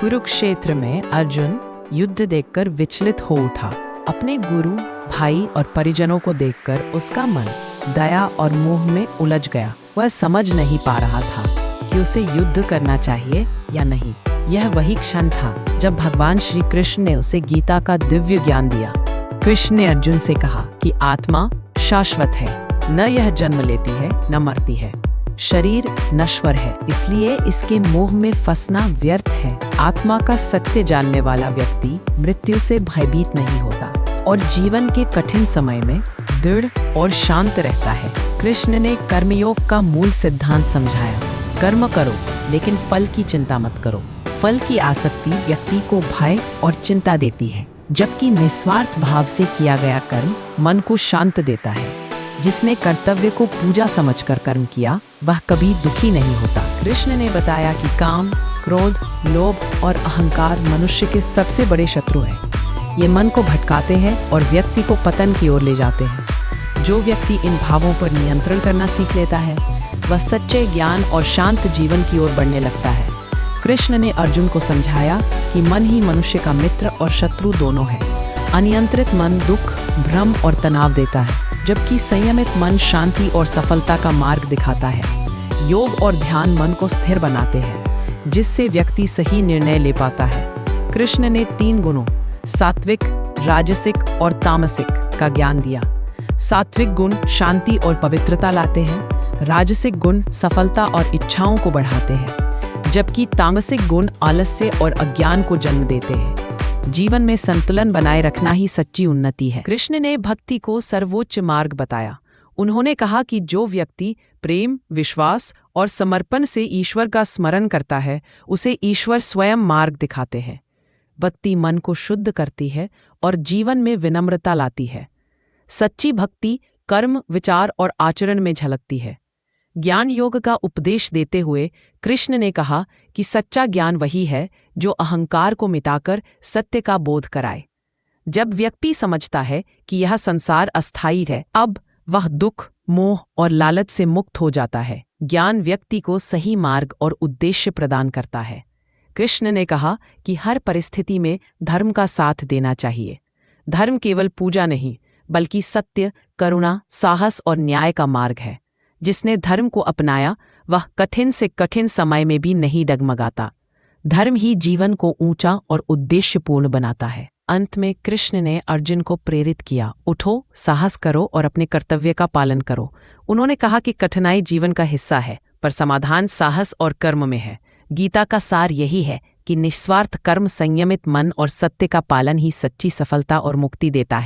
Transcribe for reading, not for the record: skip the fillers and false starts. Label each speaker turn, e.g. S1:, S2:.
S1: कुरुक्षेत्र में अर्जुन युद्ध देखकर विचलित हो उठा। अपने गुरु, भाई और परिजनों को देखकर उसका मन दया और मोह में उलझ गया। वह समझ नहीं पा रहा था कि उसे युद्ध करना चाहिए या नहीं। यह वही क्षण था जब भगवान श्री कृष्ण ने उसे गीता का दिव्य ज्ञान दिया। कृष्ण ने अर्जुन से कहा कि आत्मा शाश्वत है, न यह जन्म लेती है न मरती है। शरीर नश्वर है, इसलिए इसके मोह में फंसना व्यर्थ है। आत्मा का सत्य जानने वाला व्यक्ति मृत्यु से भयभीत नहीं होता और जीवन के कठिन समय में दृढ़ और शांत रहता है। कृष्ण ने कर्मयोग का मूल सिद्धांत समझाया। कर्म करो, लेकिन फल की चिंता मत करो। फल की आसक्ति व्यक्ति को भय और चिंता देती है, जबकि निस्वार्थ भाव से किया गया कर्म मन को शांत देता है। जिसने कर्तव्य को पूजा समझकर कर्म किया, वह कभी दुखी नहीं होता। कृष्ण ने बताया कि काम, क्रोध, लोभ और अहंकार मनुष्य के सबसे बड़े शत्रु हैं। ये मन को भटकाते हैं और व्यक्ति को पतन की ओर ले जाते हैं। जो व्यक्ति इन भावों पर नियंत्रण करना सीख लेता है, वह सच्चे ज्ञान और शांत जीवन की ओर बढ़ने लगता है। कृष्ण ने अर्जुन को समझाया कि मन ही मनुष्य का मित्र और शत्रु दोनों है। अनियंत्रित मन दुख, भ्रम और तनाव देता है, जबकि संयमित मन शांति और सफलता का मार्ग दिखाता है। योग और ध्यान मन को स्थिर बनाते हैं, जिससे व्यक्ति सही निर्णय ले पाता है। कृष्ण ने 3 गुणों सात्विक, राजसिक और तामसिक का ज्ञान दिया। सात्विक गुण शांति और पवित्रता लाते हैं, राजसिक गुण सफलता और इच्छाओं को बढ़ाते हैं, जबकि तामसिक गुण आलस्य और अज्ञान को जन्म देते हैं। जीवन में संतुलन बनाए रखना ही सच्ची उन्नति है। कृष्ण ने भक्ति को सर्वोच्च मार्ग बताया। उन्होंने कहा कि जो व्यक्ति प्रेम, विश्वास और समर्पण से ईश्वर का स्मरण करता है, उसे ईश्वर स्वयं मार्ग दिखाते हैं। भक्ति मन को शुद्ध करती है और जीवन में विनम्रता लाती है। सच्ची भक्ति कर्म, विचार और आचरण में झलकती है। ज्ञान योग का उपदेश देते हुए कृष्ण ने कहा कि सच्चा ज्ञान वही है जो अहंकार को मिटाकर सत्य का बोध कराए। जब व्यक्ति समझता है कि यह संसार अस्थायी है, अब वह दुख, मोह और लालच से मुक्त हो जाता है। ज्ञान व्यक्ति को सही मार्ग और उद्देश्य प्रदान करता है। कृष्ण ने कहा कि हर परिस्थिति में धर्म का साथ देना चाहिए। धर्म केवल पूजा नहीं, बल्कि सत्य, करुणा, साहस और न्याय का मार्ग है। जिसने धर्म को अपनाया, वह कठिन से कठिन समय में भी नहीं डगमगाता। धर्म ही जीवन को ऊंचा और उद्देश्यपूर्ण बनाता है। अंत में कृष्ण ने अर्जुन को प्रेरित किया, उठो, साहस करो और अपने कर्तव्य का पालन करो। उन्होंने कहा कि कठिनाई जीवन का हिस्सा है, पर समाधान साहस और कर्म में है। गीता का सार यही है कि निस्वार्थ कर्म, संयमित मन और सत्य का पालन ही सच्ची सफलता और मुक्ति देता है।